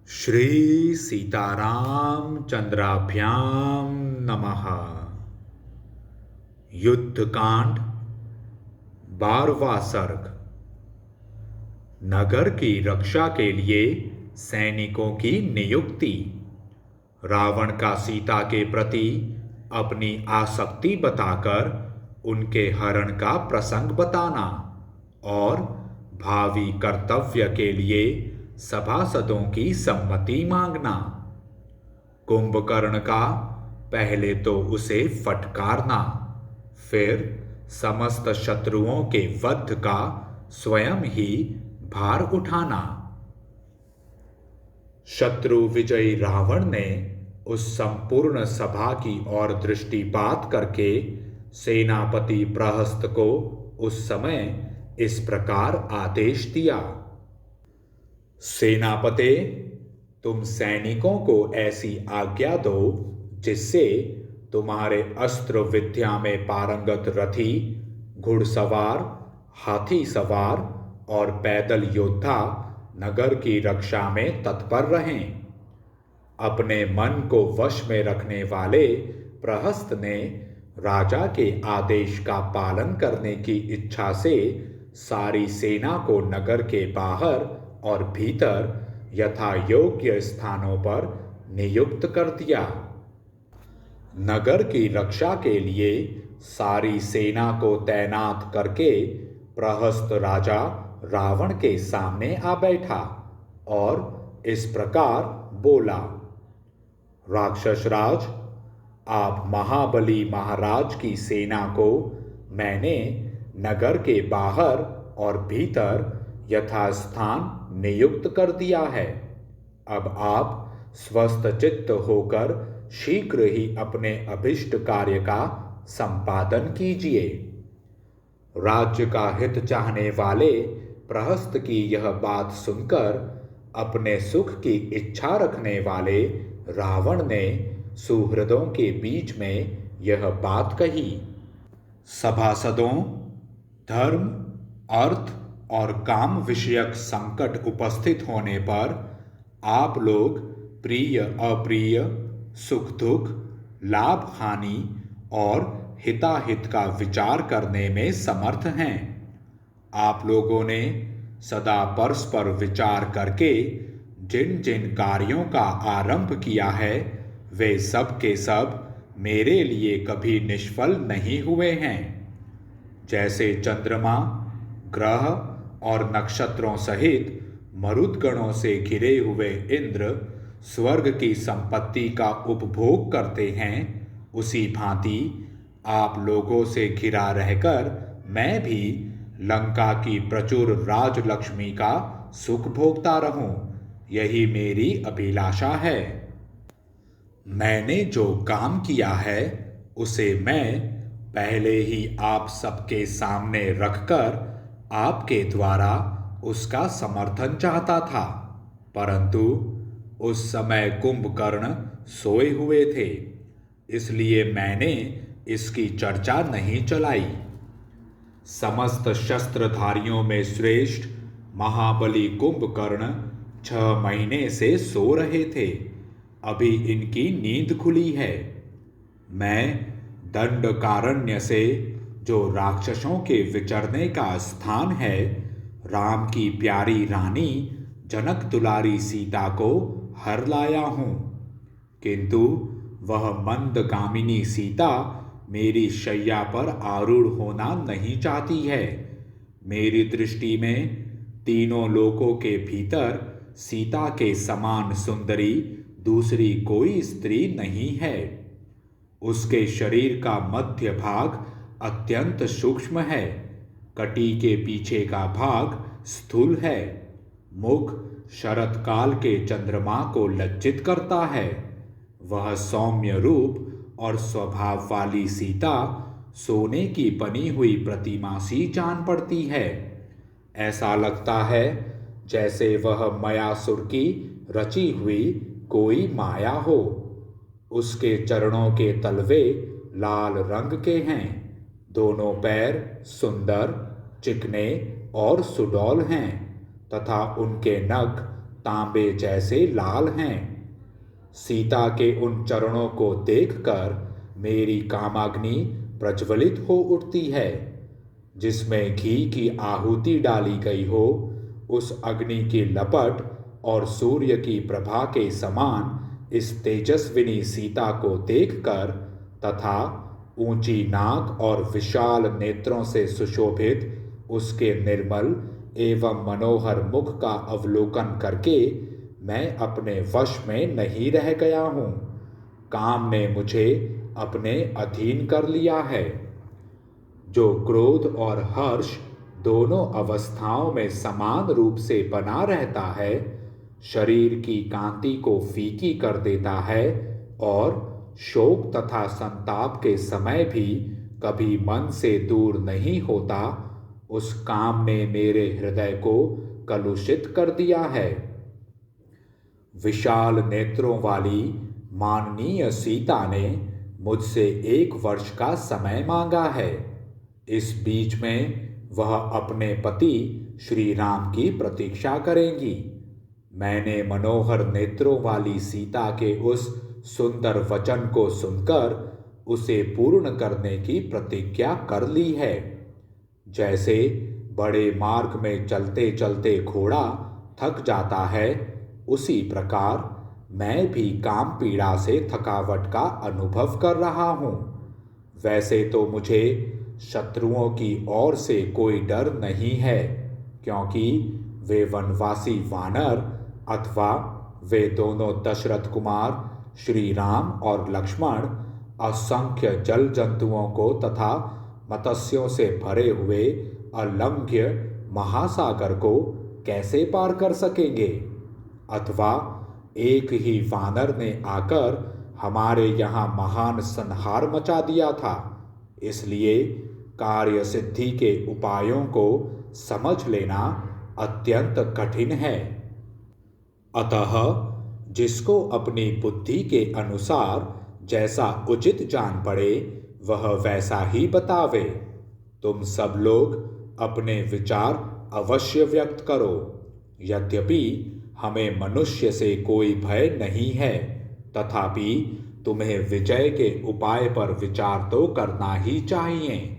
श्री सीताराम चंद्राभ्याम नमः। युद्धकांड 12वां सर्ग। नगर की रक्षा के लिए सैनिकों की नियुक्ति। रावण का सीता के प्रति अपनी आसक्ति बताकर उनके हरण का प्रसंग बताना और भावी कर्तव्य के लिए सभासदों की सम्मति मांगना। कुंभकर्ण का पहले तो उसे फटकारना, फिर समस्त शत्रुओं के वध का स्वयं ही भार उठाना। शत्रु विजयी रावण ने उस संपूर्ण सभा की ओर दृष्टिपात करके सेनापति प्रहस्त को उस समय इस प्रकार आदेश दिया। सेनापते, तुम सैनिकों को ऐसी आज्ञा दो जिससे तुम्हारे अस्त्र विद्या में पारंगत रथी, घुड़सवार, हाथी सवार और पैदल योद्धा नगर की रक्षा में तत्पर रहें। अपने मन को वश में रखने वाले प्रहस्त ने राजा के आदेश का पालन करने की इच्छा से सारी सेना को नगर के बाहर और भीतर यथा योग्य स्थानों पर नियुक्त कर दिया। नगर की रक्षा के लिए सारी सेना को तैनात करके प्रहस्त राजा रावण के सामने आ बैठा और इस प्रकार बोला। राक्षस राज, आप महाबली महाराज की सेना को मैंने नगर के बाहर और भीतर यथास्थान नियुक्त कर दिया है। अब आप स्वस्थ चित्त होकर शीघ्र ही अपने अभिष्ट कार्य का संपादन कीजिए। राज्य का हित चाहने वाले प्रहस्त की यह बात सुनकर अपने सुख की इच्छा रखने वाले रावण ने सुहृदों के बीच में यह बात कही। सभासदों, धर्म, अर्थ और काम विषयक संकट उपस्थित होने पर आप लोग प्रिय अप्रिय, सुख दुख, लाभ हानि और हिताहित का विचार करने में समर्थ हैं। आप लोगों ने सदा परस्पर विचार करके जिन जिन कार्यों का आरंभ किया है वे सब के सब मेरे लिए कभी निष्फल नहीं हुए हैं। जैसे चंद्रमा, ग्रह और नक्षत्रों सहित मरुदगणों से घिरे हुए इंद्र स्वर्ग की संपत्ति का उपभोग करते हैं, उसी भांति आप लोगों से घिरा रहकर मैं भी लंका की प्रचुर राजलक्ष्मी का सुख भोगता रहूं, यही मेरी अभिलाषा है। मैंने जो काम किया है उसे मैं पहले ही आप सबके सामने रखकर आपके द्वारा उसका समर्थन चाहता था, परंतु उस समय कुंभकर्ण सोए हुए थे, इसलिए मैंने इसकी चर्चा नहीं चलाई। समस्त शस्त्रधारियों में श्रेष्ठ महाबली कुंभकर्ण 6 महीने से सो रहे थे। अभी इनकी नींद खुली है। मैं दंडकारण्य से, जो राक्षसों के विचरने का स्थान है, राम की प्यारी रानी जनक दुलारी सीता को हर लाया हूँ, किंतु वह मंदगामिनी सीता मेरी शैया पर आरूढ़ होना नहीं चाहती है। मेरी दृष्टि में तीनों लोकों के भीतर सीता के समान सुंदरी दूसरी कोई स्त्री नहीं है। उसके शरीर का मध्य भाग अत्यंत सूक्ष्म है, कटी के पीछे का भाग स्थूल है, मुख शरतकाल के चंद्रमा को लज्जित करता है। वह सौम्य रूप और स्वभाव वाली सीता सोने की बनी हुई प्रतिमा सी जान पड़ती है। ऐसा लगता है जैसे वह मयासुर की रची हुई कोई माया हो। उसके चरणों के तलवे लाल रंग के हैं, दोनों पैर सुंदर, चिकने और सुडौल हैं तथा उनके नख तांबे जैसे लाल हैं। सीता के उन चरणों को देखकर मेरी कामाग्नि प्रज्वलित हो उठती है। जिसमें घी की आहुति डाली गई हो, उस अग्नि की लपट और सूर्य की प्रभा के समान इस तेजस्विनी सीता को देखकर तथा ऊंची नाक और विशाल नेत्रों से सुशोभित उसके निर्मल एवं मनोहर मुख का अवलोकन करके मैं अपने वश में नहीं रह गया हूँ। काम ने मुझे अपने अधीन कर लिया है। जो क्रोध और हर्ष दोनों अवस्थाओं में समान रूप से बना रहता है, शरीर की कांति को फीकी कर देता है और शोक तथा संताप के समय भी कभी मन से दूर नहीं होता, उस काम ने मेरे हृदय को कलुषित कर दिया है। विशाल नेत्रों वाली माननीय सीता ने मुझसे 1 वर्ष का समय मांगा है। इस बीच में वह अपने पति श्री राम की प्रतीक्षा करेंगी। मैंने मनोहर नेत्रों वाली सीता के उस सुंदर वचन को सुनकर उसे पूर्ण करने की प्रतिज्ञा कर ली है। जैसे बड़े मार्ग में चलते चलते घोड़ा थक जाता है, उसी प्रकार मैं भी काम पीड़ा से थकावट का अनुभव कर रहा हूँ। वैसे तो मुझे शत्रुओं की ओर से कोई डर नहीं है, क्योंकि वे वनवासी वानर अथवा वे दोनों दशरथ कुमार श्री राम और लक्ष्मण असंख्य जल जंतुओं को तथा मत्स्यों से भरे हुए अलंघ्य महासागर को कैसे पार कर सकेंगे, अथवा एक ही वानर ने आकर हमारे यहाँ महान संहार मचा दिया था। इसलिए कार्य सिद्धि के उपायों को समझ लेना अत्यंत कठिन है। अतः जिसको अपनी बुद्धि के अनुसार जैसा उचित जान पड़े वह वैसा ही बतावे। तुम सब लोग अपने विचार अवश्य व्यक्त करो। यद्यपि हमें मनुष्य से कोई भय नहीं है, तथापि तुम्हें विजय के उपाय पर विचार तो करना ही चाहिए।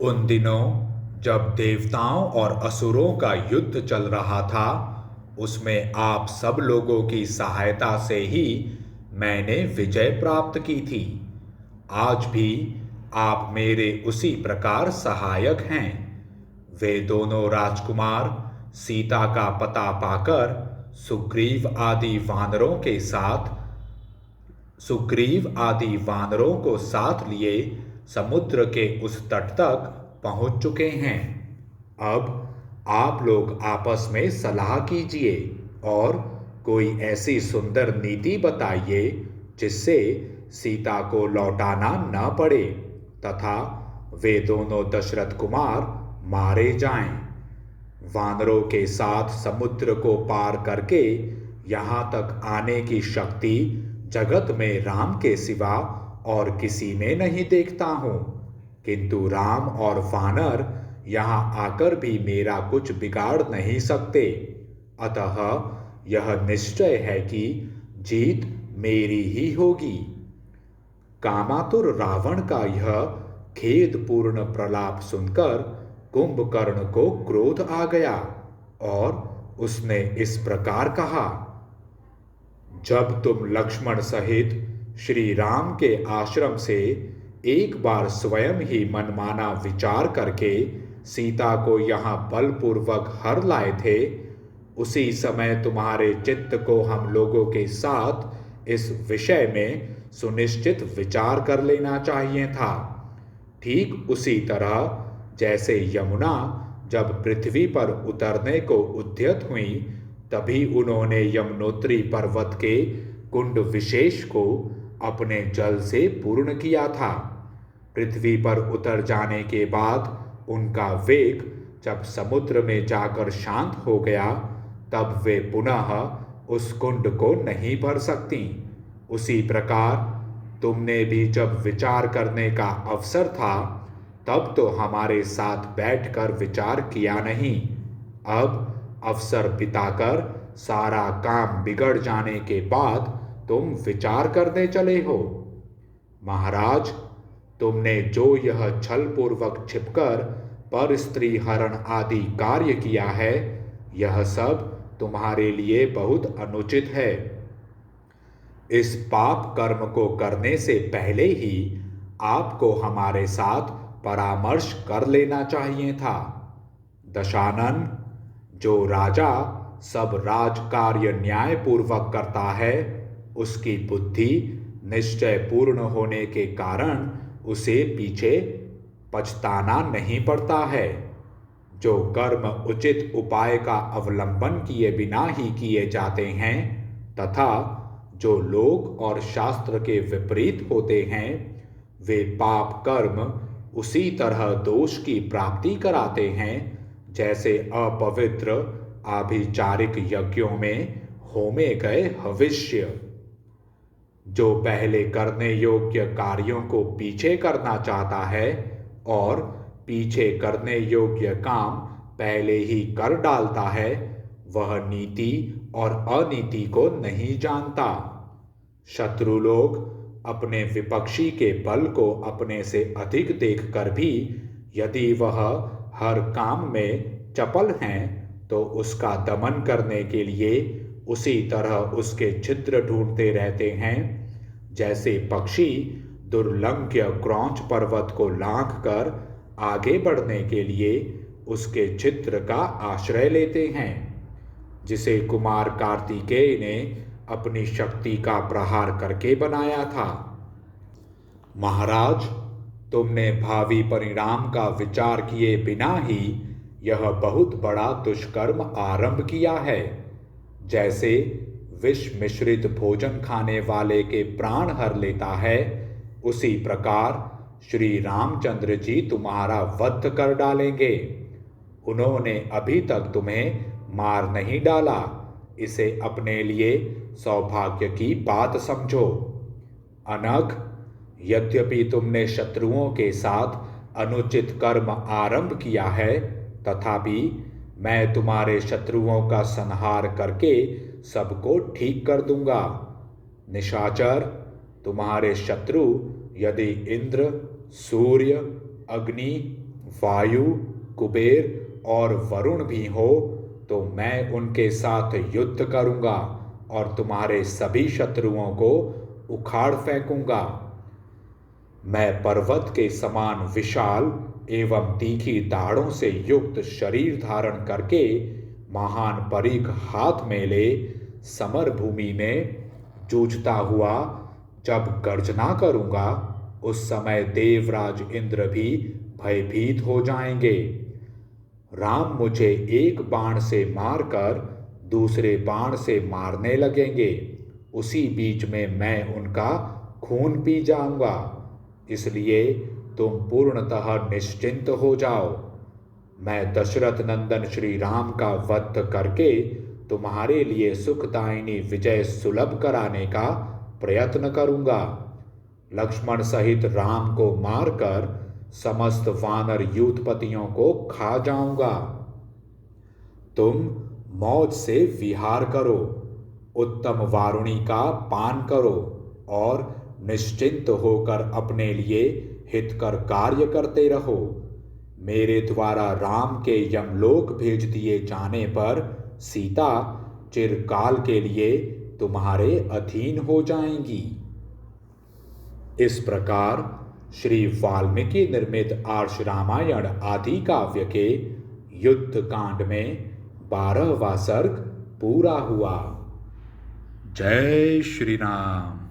उन दिनों जब देवताओं और असुरों का युद्ध चल रहा था, उसमें आप सब लोगों की सहायता से ही मैंने विजय प्राप्त की थी। आज भी आप मेरे उसी प्रकार सहायक हैं। वे दोनों राजकुमार सीता का पता पाकर सुग्रीव आदि वानरों को साथ लिए समुद्र के उस तट तक पहुंच चुके हैं। अब आप लोग आपस में सलाह कीजिए और कोई ऐसी सुंदर नीति बताइए जिससे सीता को लौटाना न पड़े तथा वे दोनों दशरथ कुमार मारे जाएं। वानरों के साथ समुद्र को पार करके यहाँ तक आने की शक्ति जगत में राम के सिवा और किसी में नहीं देखता हूँ, किंतु राम और वानर यहाँ आकर भी मेरा कुछ बिगाड़ नहीं सकते। अतः यह निश्चय है कि जीत मेरी ही होगी। कामातुर रावण का यह खेदपूर्ण प्रलाप सुनकर कुंभकर्ण को क्रोध आ गया और उसने इस प्रकार कहा, जब तुम लक्ष्मण सहित श्री राम के आश्रम से एक बार स्वयं ही मनमाना विचार करके सीता को यहाँ बलपूर्वक हर लाए थे, उसी समय तुम्हारे चित्त को हम लोगों के साथ इस विषय में सुनिश्चित विचार कर लेना चाहिए था। ठीक उसी तरह जैसे यमुना जब पृथ्वी पर उतरने को उद्यत हुई, तभी उन्होंने यमुनोत्री पर्वत के कुंड विशेष को अपने जल से पूर्ण किया था। पृथ्वी पर उतर जाने के बाद उनका वेग जब समुद्र में जाकर शांत हो गया, तब वे पुनः उस कुंड को नहीं भर सकती। उसी प्रकार तुमने भी जब विचार करने का अवसर था, तब तो हमारे साथ बैठकर विचार किया नहीं। अब अवसर बिताकर सारा काम बिगड़ जाने के बाद तुम विचार करने चले हो। महाराज, तुमने जो यह छल पूर्वक छिपकर पर स्त्री हरण आदि कार्य किया है, यह सब तुम्हारे लिए बहुत अनुचित है। इस पाप कर्म को करने से पहले ही आपको हमारे साथ परामर्श कर लेना चाहिए था। दशानन, जो राजा सब राजकार्य न्यायपूर्वक करता है, उसकी बुद्धि निश्चय पूर्ण होने के कारण उसे पीछे पछताना नहीं पड़ता है। जो कर्म उचित उपाय का अवलंबन किए बिना ही किए जाते हैं तथा जो लोक और शास्त्र के विपरीत होते हैं, वे पाप कर्म उसी तरह दोष की प्राप्ति कराते हैं जैसे अपवित्र आभिचारिक यज्ञों में होमे गए हविष्य। जो पहले करने योग्य कार्यों को पीछे करना चाहता है और पीछे करने योग्य काम पहले ही कर डालता है, वह नीति और अनीति को नहीं जानता। शत्रु लोग अपने विपक्षी के बल को अपने से अधिक देखकर भी यदि वह हर काम में चपल हैं तो उसका दमन करने के लिए उसी तरह उसके छिद्र ढूंढते रहते हैं जैसे पक्षी दुर्लंघ्य क्रौंच पर्वत को लांघ कर आगे बढ़ने के लिए उसके छिद्र का आश्रय लेते हैं, जिसे कुमार कार्तिकेय ने अपनी शक्ति का प्रहार करके बनाया था। महाराज, तुमने भावी परिणाम का विचार किए बिना ही यह बहुत बड़ा दुष्कर्म आरंभ किया है। जैसे विष मिश्रित भोजन खाने वाले के प्राण हर लेता है, उसी प्रकार श्री रामचंद्र जी तुम्हारा वध कर डालेंगे। उन्होंने अभी तक तुम्हें मार नहीं डाला, इसे अपने लिए सौभाग्य की बात समझो। अनघ, यद्यपि तुमने शत्रुओं के साथ अनुचित कर्म आरंभ किया है, तथापि मैं तुम्हारे शत्रुओं का संहार करके सबको ठीक कर दूंगा। निशाचर, तुम्हारे शत्रु यदि इंद्र, सूर्य, अग्नि, वायु, कुबेर और वरुण भी हो तो मैं उनके साथ युद्ध करूंगा और तुम्हारे सभी शत्रुओं को उखाड़ फेंकूंगा। मैं पर्वत के समान विशाल एवं तीखी दाढ़ों से युक्त शरीर धारण करके महान परिघ हाथ में ले समर भूमि में जूझता हुआ जब गर्जना करूंगा, उस समय देवराज इंद्र भी भयभीत हो जाएंगे। राम मुझे एक बाण से मारकर दूसरे बाण से मारने लगेंगे, उसी बीच में मैं उनका खून पी जाऊंगा। इसलिए तुम पूर्णतः निश्चिंत हो जाओ। मैं दशरथ नंदन श्री राम का वध करके तुम्हारे लिए सुखदायिनी विजय सुलभ कराने का प्रयत्न करूंगा। लक्ष्मण सहित राम को मारकर समस्त वानर यूथपतियों को खा जाऊंगा। तुम मौज से विहार करो, उत्तम वारुणी का पान करो और निश्चिंत होकर अपने लिए हितकर कार्य करते रहो। मेरे द्वारा राम के यमलोक भेज दिए जाने पर सीता चिरकाल के लिए तुम्हारे अधीन हो जाएंगी। इस प्रकार श्री वाल्मीकि निर्मित आर्ष रामायण आदि काव्य के युद्ध कांड में 12वां सर्ग पूरा हुआ। जय श्री राम।